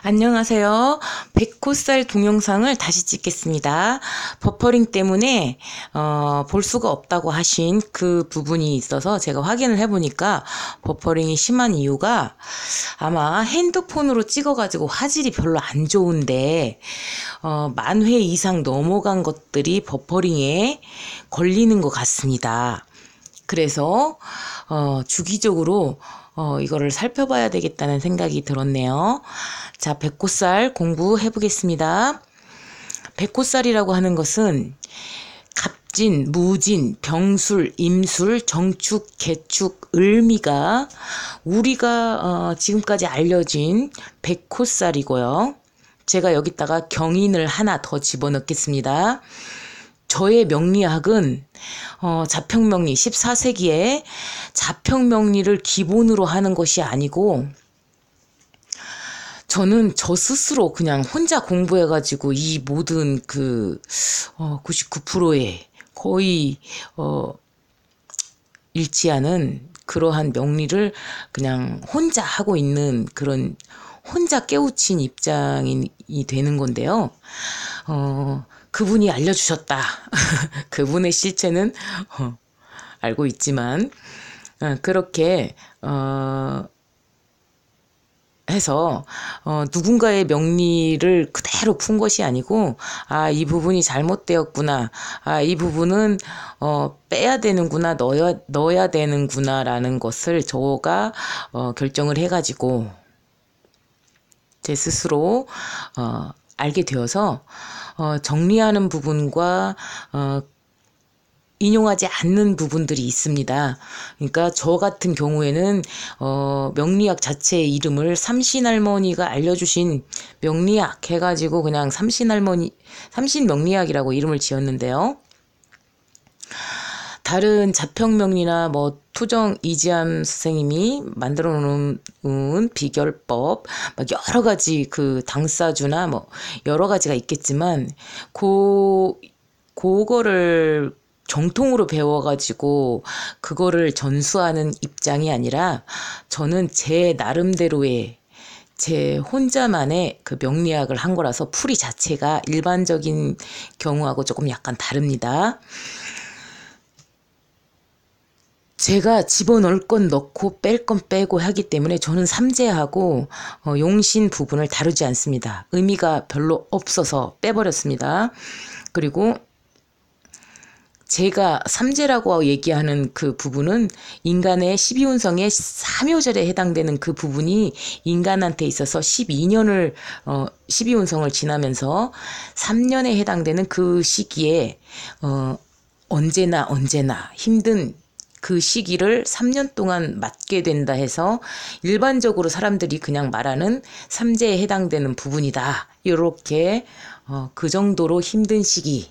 안녕하세요. 백호살 동영상을 다시 찍겠습니다. 버퍼링 때문에 볼 수가 없다고 하신 그 부분이 있어서 제가 확인을 해보니까 버퍼링이 심한 이유가 아마 핸드폰으로 찍어가지고 화질이 별로 안 좋은데 10,000회 이상 넘어간 것들이 버퍼링에 걸리는 것 같습니다. 그래서 주기적으로 이거를 살펴봐야 되겠다는 생각이 들었네요. 자, 백호살 공부해 보겠습니다. 백호살이라고 하는 것은 갑진, 무진, 병술, 임술, 정축, 개축, 을미가 우리가 지금까지 알려진 백호살이고요. 제가 여기다가 경인을 하나 더 집어넣겠습니다. 저의 명리학은 자평명리 14세기에 자평명리를 기본으로 하는 것이 아니고 저는 저 스스로 그냥 혼자 공부해가지고 이 모든 99%의 거의 일치하는 그러한 명리를 그냥 혼자 하고 있는 그런 혼자 깨우친 입장이 되는 건데요. 그분이 알려주셨다. 그분의 실체는 알고 있지만 그렇게 해서 누군가의 명리를 그대로 푼 것이 아니고 이 부분이 잘못되었구나. 이 부분은 빼야 되는구나. 넣어야 되는구나라는 것을 저가 결정을 해가지고 제 스스로 알게 되어서 정리하는 부분과 인용하지 않는 부분들이 있습니다. 그러니까 저 같은 경우에는 명리학 자체의 이름을 삼신할머니가 알려주신 명리학 해가지고 그냥 삼신명리학이라고 이름을 지었는데요. 다른 자평명리나 투정 이지암 선생님이 만들어 놓은 비결법, 여러 가지 당사주나 여러 가지가 있겠지만, 그거를 정통으로 배워가지고, 그거를 전수하는 입장이 아니라, 저는 제 나름대로의 제 혼자만의 명리학을 한 거라서 풀이 자체가 일반적인 경우하고 조금 약간 다릅니다. 제가 집어넣을 건 넣고 뺄 건 빼고 하기 때문에 저는 삼재하고 용신 부분을 다루지 않습니다. 의미가 별로 없어서 빼버렸습니다. 그리고 제가 삼재라고 얘기하는 그 부분은 인간의 12운성의 3요절에 해당되는 그 부분이 인간한테 있어서 12운성을 지나면서 3년에 해당되는 그 시기에 언제나 힘든 그 시기를 3년 동안 맞게 된다 해서 일반적으로 사람들이 그냥 말하는 삼재에 해당되는 부분이다. 이렇게 그 정도로 힘든 시기,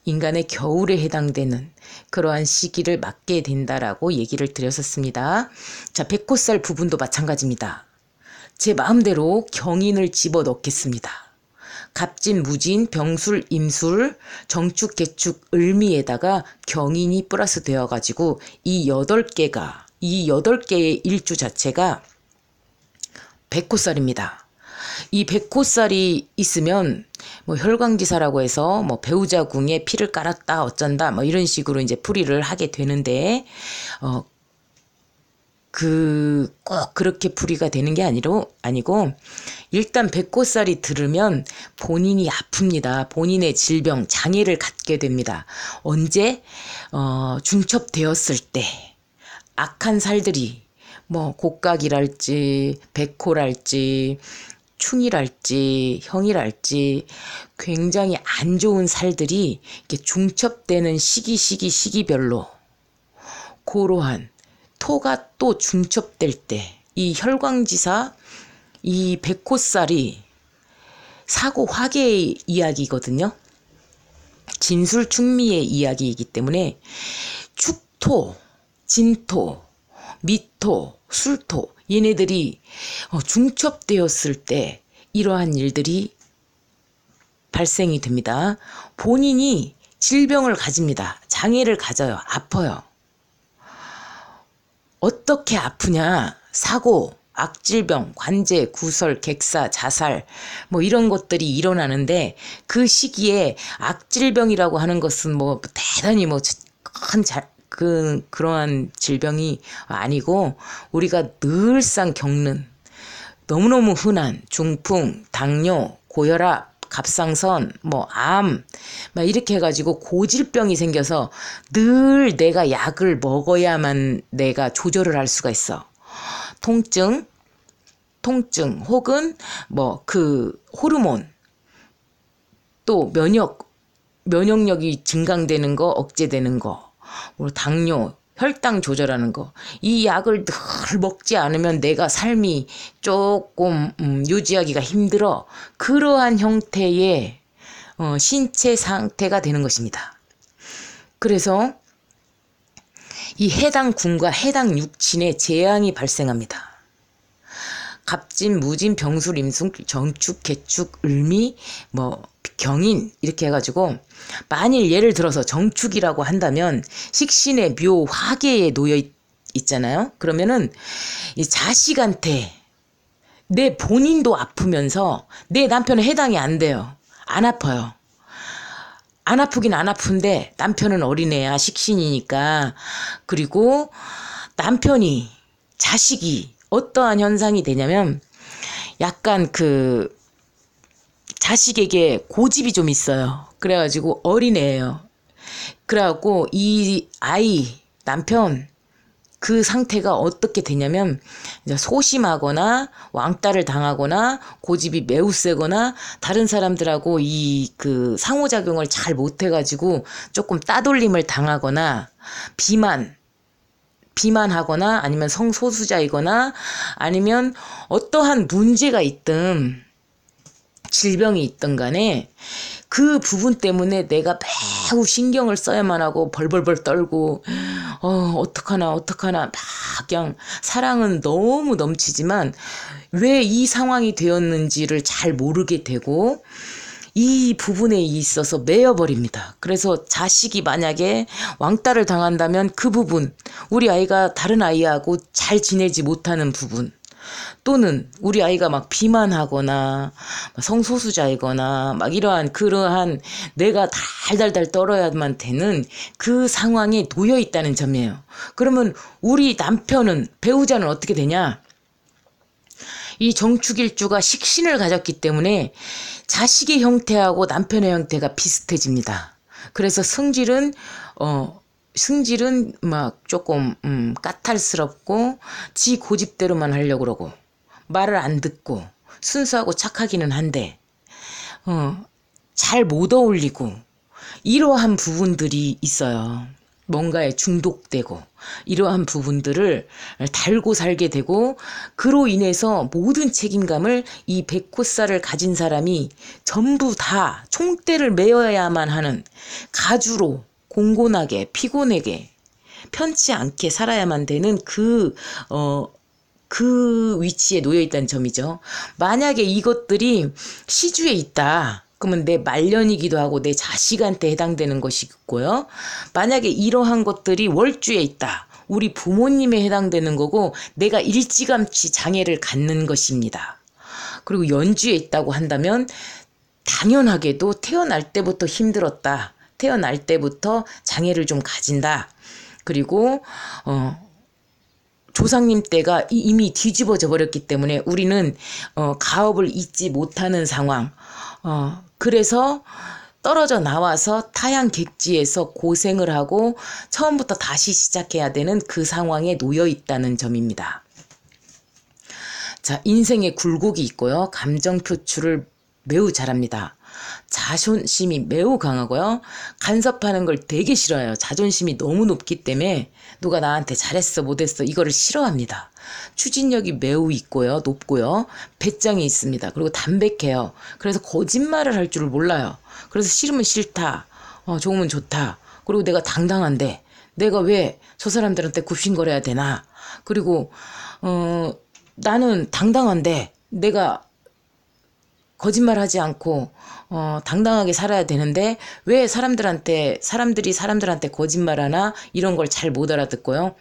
인간의 겨울에 해당되는 그러한 시기를 맞게 된다라고 얘기를 드렸었습니다. 자, 백호살 부분도 마찬가지입니다. 제 마음대로 경인을 집어넣겠습니다. 갑진, 무진, 병술, 임술, 정축, 개축, 을미에다가 경인이 플러스 되어가지고 이 8개의 일주 자체가 백호살입니다. 이 백호살이 있으면 혈광지사라고 해서 배우자 궁에 피를 깔았다 어쩐다 이런 식으로 이제 풀이를 하게 되는데 꼭 그렇게 풀이가 되는 게 아니고 일단 백호살이 들으면 본인이 아픕니다. 본인의 질병, 장애를 갖게 됩니다. 언제? 중첩되었을 때 악한 살들이 곡각이랄지 백호랄지 충이랄지 형이랄지 굉장히 안 좋은 살들이 이렇게 중첩되는 시기별로 고러한 토가 또 중첩될 때 이 혈광지사, 이 백호살이 사고 화계의 이야기거든요. 진술충미의 이야기이기 때문에 축토, 진토, 미토, 술토 얘네들이 중첩되었을 때 이러한 일들이 발생이 됩니다. 본인이 질병을 가집니다. 장애를 가져요. 아파요. 어떻게 아프냐? 사고, 악질병, 관제, 구설, 객사, 자살 뭐 이런 것들이 일어나는데 그 시기에 악질병이라고 하는 것은 뭐 대단히 뭐 큰 그러한 질병이 아니고 우리가 늘상 겪는 너무너무 흔한 중풍, 당뇨, 고혈압, 갑상선, 뭐 암, 막 이렇게 해가지고 고질병이 생겨서 늘 내가 약을 먹어야만 내가 조절을 할 수가 있어. 통증 혹은 뭐 그 호르몬 또 면역력이 증강되는 거, 억제되는 거, 뭐 당뇨, 혈당 조절하는 거. 이 약을 늘 먹지 않으면 내가 삶이 조금 유지하기가 힘들어. 그러한 형태의 신체 상태가 되는 것입니다. 그래서 이 해당 군과 해당 육친에 재앙이 발생합니다. 갑진, 무진, 병술, 임술, 정축, 개축, 을미, 뭐 경인 이렇게 해가지고 만일 예를 들어서 정축이라고 한다면 식신의 묘, 화계에 놓여 있잖아요. 그러면은 이 자식한테 내 본인도 아프면서 내 남편은 해당이 안 돼요. 안 아파요. 안 아프긴 안 아픈데 남편은 어린애야, 식신이니까. 그리고 남편이, 자식이 어떠한 현상이 되냐면 약간 그 자식에게 고집이 좀 있어요. 그래가지고 어린애예요. 그래갖고 이 아이, 남편 그 상태가 어떻게 되냐면 이제 소심하거나 왕따를 당하거나 고집이 매우 세거나 다른 사람들하고 이 그 상호작용을 잘 못해가지고 조금 따돌림을 당하거나 비만하거나 아니면 성소수자이거나 아니면 어떠한 문제가 있든 질병이 있든 간에 그 부분 때문에 내가 매우 신경을 써야만 하고 벌벌벌 떨고 어떡하나 막 그냥 사랑은 너무 넘치지만 왜 이 상황이 되었는지를 잘 모르게 되고 이 부분에 있어서 매여버립니다. 그래서 자식이 만약에 왕따를 당한다면 그 부분, 우리 아이가 다른 아이하고 잘 지내지 못하는 부분, 또는 우리 아이가 막 비만하거나 성소수자이거나 막 그러한 내가 달달달 떨어야만 되는 그 상황에 놓여 있다는 점이에요. 그러면 우리 남편은, 배우자는 어떻게 되냐? 이 정축일주가 식신을 가졌기 때문에 자식의 형태하고 남편의 형태가 비슷해집니다. 그래서 승질은 막 조금 까탈스럽고 지 고집대로만 하려고 그러고 말을 안 듣고 순수하고 착하기는 한데 잘 못 어울리고 이러한 부분들이 있어요. 뭔가에 중독되고 이러한 부분들을 달고 살게 되고 그로 인해서 모든 책임감을 이 백호살을 가진 사람이 전부 다 총대를 메어야만 하는 가주로 공곤하게 피곤하게 편치 않게 살아야만 되는 그 위치에 놓여 있다는 점이죠. 만약에 이것들이 시주에 있다. 그러면 내 말년이기도 하고 내 자식한테 해당되는 것이고요. 만약에 이러한 것들이 월주에 있다. 우리 부모님에 해당되는 거고 내가 일찌감치 장애를 갖는 것입니다. 그리고 연주에 있다고 한다면 당연하게도 태어날 때부터 힘들었다. 태어날 때부터 장애를 좀 가진다. 그리고 조상님 때가 이미 뒤집어져 버렸기 때문에 우리는 가업을 잊지 못하는 상황. 그래서 떨어져 나와서 타양 객지에서 고생을 하고 처음부터 다시 시작해야 되는 그 상황에 놓여 있다는 점입니다. 자, 인생에 굴곡이 있고요. 감정 표출을 매우 잘합니다. 자존심이 매우 강하고요. 간섭하는 걸 되게 싫어해요. 자존심이 너무 높기 때문에 누가 나한테 잘했어 못했어 이거를 싫어합니다. 추진력이 매우 있고요. 높고요. 배짱이 있습니다. 그리고 담백해요. 그래서 거짓말을 할 줄 몰라요. 그래서 싫으면 싫다. 좋으면 좋다. 그리고 내가 당당한데 내가 왜 저 사람들한테 굽신거려야 되나. 그리고 나는 당당한데 내가 거짓말하지 않고 당당하게 살아야 되는데 왜 사람들이 사람들한테 거짓말하나 이런 걸 잘 못 알아듣고요.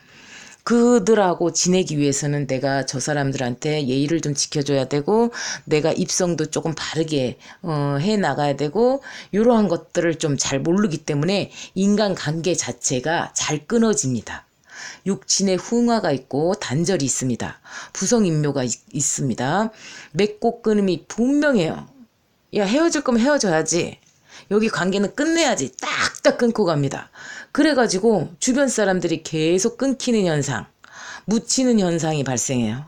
그들하고 지내기 위해서는 내가 저 사람들한테 예의를 좀 지켜줘야 되고 내가 입성도 조금 바르게 해 나가야 되고 이러한 것들을 좀 잘 모르기 때문에 인간관계 자체가 잘 끊어집니다. 육친의 흥화가 있고 단절이 있습니다. 부성인묘가 있습니다. 맺고 끊음이 분명해요. 야, 헤어질 거면 헤어져야지. 여기 관계는 끝내야지. 딱딱 끊고 갑니다. 그래가지고 주변 사람들이 계속 끊기는 현상, 묻히는 현상이 발생해요.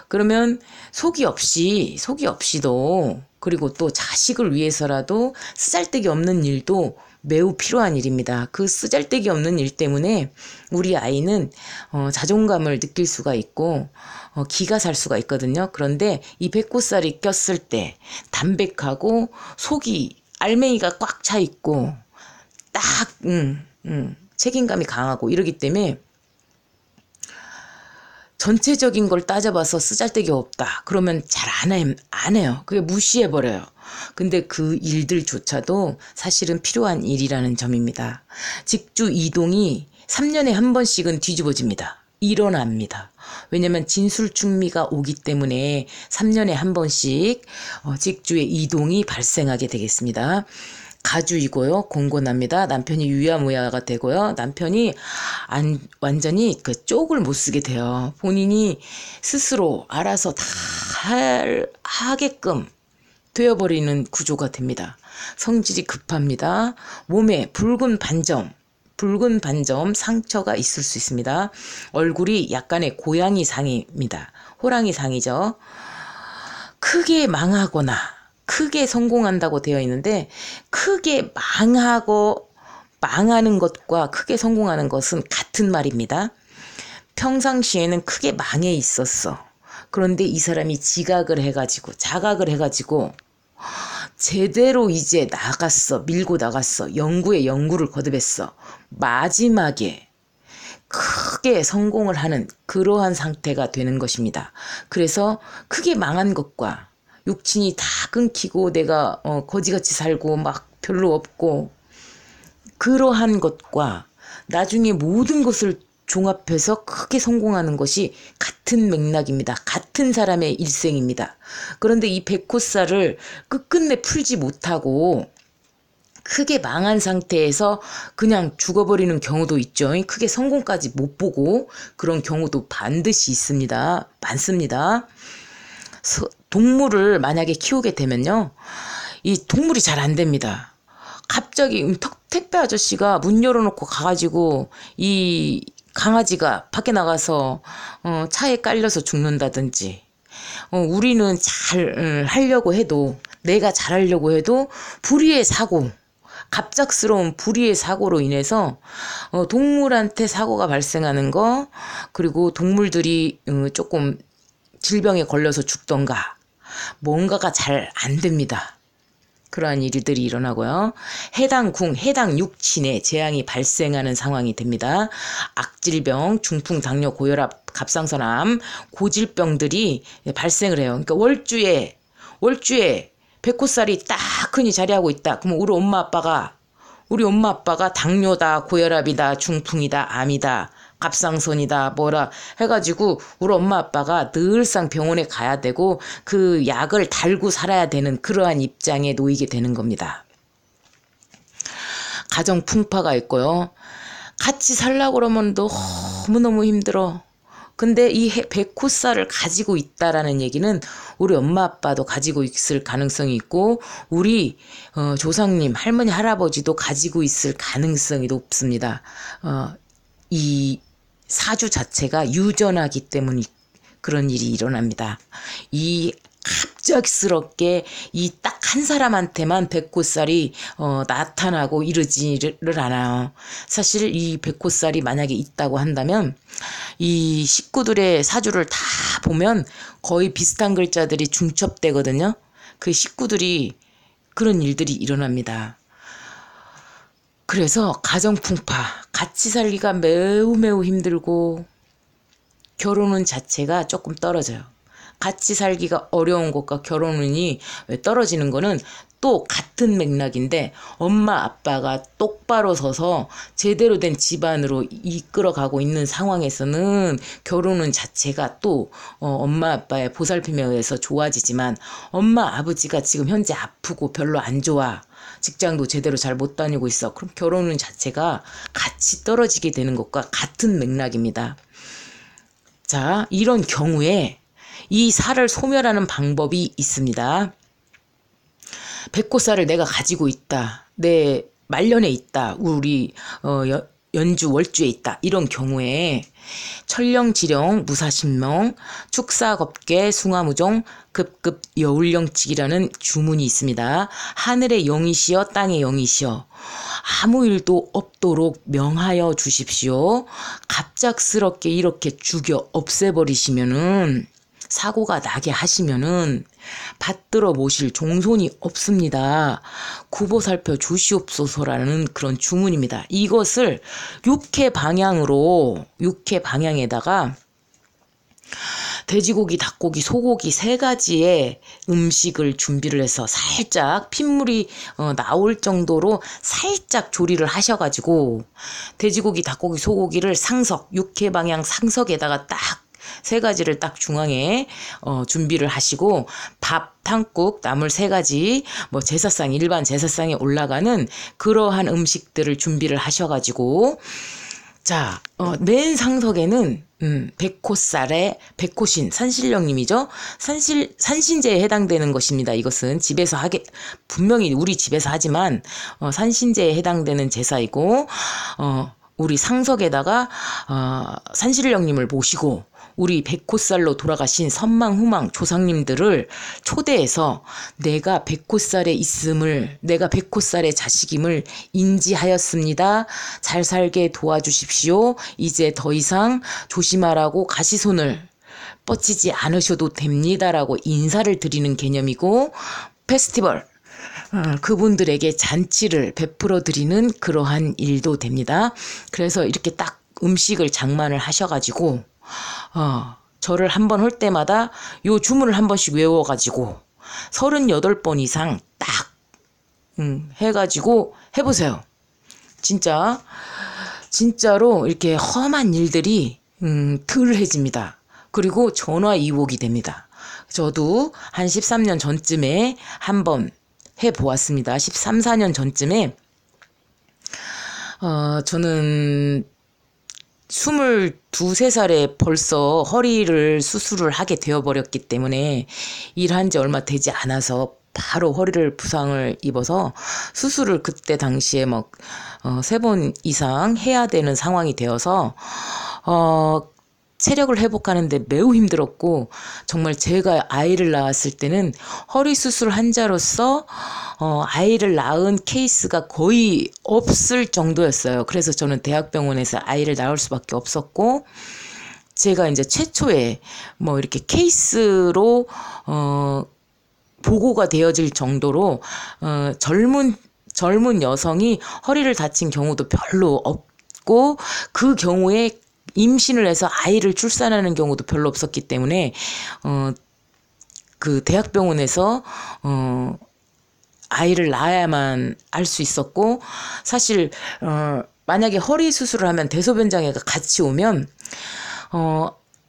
그러면 속이 없이도 그리고 또 자식을 위해서라도 쓰잘데기 없는 일도 매우 필요한 일입니다. 그 쓰잘데기 없는 일 때문에 우리 아이는 자존감을 느낄 수가 있고 기가 살 수가 있거든요. 그런데 이 배꼽살이 꼈을 때 담백하고 속이 알맹이가 꽉 차 있고 딱 책임감이 강하고 이러기 때문에 전체적인 걸 따져봐서 쓰잘데기 없다. 그러면 잘 안 해요. 그게 무시해버려요. 근데 그 일들조차도 사실은 필요한 일이라는 점입니다. 직주 이동이 3년에 한 번씩은 뒤집어집니다. 일어납니다. 왜냐면 진술충미가 오기 때문에 3년에 한 번씩 직주의 이동이 발생하게 되겠습니다. 가주이고요. 공곤합니다. 남편이 유야무야가 되고요. 남편이 완전히 그 쪽을 못 쓰게 돼요. 본인이 스스로 알아서 다 하게끔 되어버리는 구조가 됩니다. 성질이 급합니다. 몸에 붉은 반점, 상처가 있을 수 있습니다. 얼굴이 약간의 고양이상입니다. 호랑이상이죠. 크게 망하거나 크게 성공한다고 되어 있는데 크게 망하는 것과 크게 성공하는 것은 같은 말입니다. 평상시에는 크게 망해 있었어. 그런데 이 사람이 자각을 해가지고 제대로 이제 밀고 나갔어. 연구에 연구를 거듭했어. 마지막에 크게 성공을 하는 그러한 상태가 되는 것입니다. 그래서 크게 망한 것과 육친이 다 끊기고 내가 거지같이 살고 막 별로 없고 그러한 것과 나중에 모든 것을 종합해서 크게 성공하는 것이 같은 맥락입니다. 같은 사람의 일생입니다. 그런데 이 백호살을 끝끝내 풀지 못하고 크게 망한 상태에서 그냥 죽어버리는 경우도 있죠. 크게 성공까지 못 보고 그런 경우도 반드시 있습니다. 많습니다. 동물을 만약에 키우게 되면요. 이 동물이 잘 안 됩니다. 갑자기 택배 아저씨가 문 열어놓고 가가지고 이 강아지가 밖에 나가서 차에 깔려서 죽는다든지 우리는 잘 하려고 해도 내가 잘하려고 해도 갑작스러운 불의의 사고로 인해서 동물한테 사고가 발생하는 거 그리고 동물들이 조금 질병에 걸려서 죽던가 뭔가가 잘 안 됩니다. 그러한 일들이 일어나고요. 해당 육친에 재앙이 발생하는 상황이 됩니다. 악질병, 중풍, 당뇨, 고혈압, 갑상선암, 고질병들이 발생을 해요. 그러니까 월주에 백호살이 딱 흔히 자리하고 있다. 그러면 우리 엄마 아빠가 당뇨다, 고혈압이다, 중풍이다, 암이다, 갑상선이다 뭐라 해가지고 우리 엄마 아빠가 늘상 병원에 가야 되고 그 약을 달고 살아야 되는 그러한 입장에 놓이게 되는 겁니다. 가정 풍파가 있고요. 같이 살려고 그러면 너무너무 힘들어. 근데 이 백호살을 가지고 있다라는 얘기는 우리 엄마 아빠도 가지고 있을 가능성이 있고 우리 조상님 할머니 할아버지도 가지고 있을 가능성이 높습니다. 이 사주 자체가 유전하기 때문에 그런 일이 일어납니다. 이 갑작스럽게 이 딱 한 사람한테만 백호살이 나타나고 이러지를 않아요. 사실 이 백호살이 만약에 있다고 한다면 이 식구들의 사주를 다 보면 거의 비슷한 글자들이 중첩되거든요. 그 식구들이 그런 일들이 일어납니다. 그래서 가정풍파, 같이 살기가 매우 힘들고 결혼은 자체가 조금 떨어져요. 같이 살기가 어려운 것과 결혼 운이 떨어지는 거는 또 같은 맥락인데, 엄마 아빠가 똑바로 서서 제대로 된 집안으로 이끌어가고 있는 상황에서는 결혼운 자체가 또 엄마 아빠의 보살핌에 의해서 좋아지지만, 엄마 아버지가 지금 현재 아프고 별로 안 좋아, 직장도 제대로 잘 못 다니고 있어, 그럼 결혼운 자체가 같이 떨어지게 되는 것과 같은 맥락입니다. 자, 이런 경우에 이 살을 소멸하는 방법이 있습니다. 백호살을 내가 가지고 있다, 내 말년에 있다, 우리 연주 월주에 있다, 이런 경우에 천령지령 무사신명 축사겁계 숭화무종 급급 여울령칙이라는 주문이 있습니다. 하늘의 영이시여 땅의 영이시여 아무 일도 없도록 명하여 주십시오. 갑작스럽게 이렇게 죽여 없애버리시면은, 사고가 나게 하시면은 받들어 모실 종손이 없습니다. 구보살펴 주시옵소서라는 그런 주문입니다. 이것을 육회 방향에다가 돼지고기, 닭고기, 소고기 3가지의 음식을 준비를 해서 살짝 핏물이 나올 정도로 살짝 조리를 하셔가지고, 돼지고기, 닭고기, 소고기를 육회 방향 상석에다가 딱 3가지를 딱 중앙에 준비를 하시고, 밥, 탕국, 나물 3가지, 뭐 제사상, 일반 제사상에 올라가는 그러한 음식들을 준비를 하셔가지고, 자, 맨 상석에는 백호살의 백호신, 산신령님이죠. 산신제에 해당되는 것입니다. 이것은 집에서 분명히 우리 집에서 하지만 산신제에 해당되는 제사이고, 우리 상석에다가 산신령님을 모시고 우리 백호살로 돌아가신 선망후망 조상님들을 초대해서 내가 백호살에 있음을, 내가 백호살의 자식임을 인지하였습니다. 잘 살게 도와주십시오. 이제 더 이상 조심하라고 가시손을 뻗치지 않으셔도 됩니다라고 인사를 드리는 개념이고, 페스티벌, 그분들에게 잔치를 베풀어 드리는 그러한 일도 됩니다. 그래서 이렇게 딱 음식을 장만을 하셔가지고 절을 한 번 할 때마다 요 주문을 한 번씩 외워가지고 38번 이상 딱 해가지고 해보세요. 진짜로 이렇게 험한 일들이 덜해집니다. 그리고 전화위복이 됩니다. 저도 한 13년 전쯤에 한번 해보았습니다. 13, 14년 전쯤에 저는 22, 23살에 벌써 허리를 수술을 하게 되어버렸기 때문에 일한 지 얼마 되지 않아서 바로 허리를 부상을 입어서 수술을 그때 당시에 막 3번 이상 해야 되는 상황이 되어서 체력을 회복하는데 매우 힘들었고, 정말 제가 아이를 낳았을 때는 허리 수술 환자로서 아이를 낳은 케이스가 거의 없을 정도였어요. 그래서 저는 대학병원에서 아이를 낳을 수밖에 없었고, 제가 이제 최초에 뭐 이렇게 케이스로 보고가 되어질 정도로 젊은 여성이 허리를 다친 경우도 별로 없고, 그 경우에 임신을 해서 아이를 출산하는 경우도 별로 없었기 때문에 그 대학병원에서 아이를 낳아야만 알 수 있었고, 사실 만약에 허리 수술을 하면 대소변장애가 같이 오면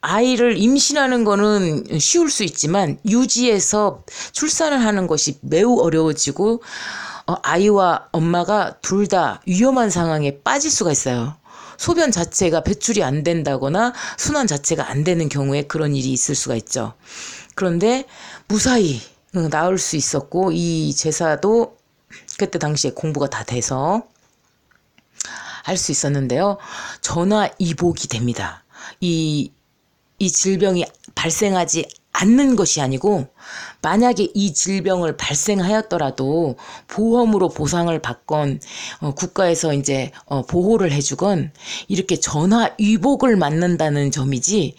아이를 임신하는 거는 쉬울 수 있지만 유지해서 출산을 하는 것이 매우 어려워지고 아이와 엄마가 둘 다 위험한 상황에 빠질 수가 있어요. 소변 자체가 배출이 안 된다거나 순환 자체가 안 되는 경우에 그런 일이 있을 수가 있죠. 그런데 무사히 나을 수 있었고, 이 제사도 그때 당시에 공부가 다 돼서 할 수 있었는데요. 전화위복이 됩니다. 이 질병이 발생하지 않는 것이 아니고, 만약에 이 질병을 발생하였더라도 보험으로 보상을 받건 국가에서 이제 보호를 해주건 이렇게 전화위복을 맞는다는 점이지,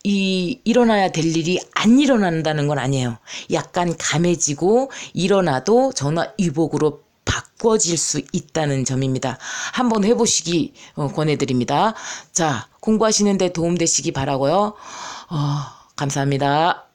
일어나야 될 일이 안 일어난다는 건 아니에요. 약간 감해지고 일어나도 전화위복으로 바꿔질 수 있다는 점입니다. 한번 해보시기 권해드립니다. 자, 공부하시는데 도움되시기 바라고요. 감사합니다.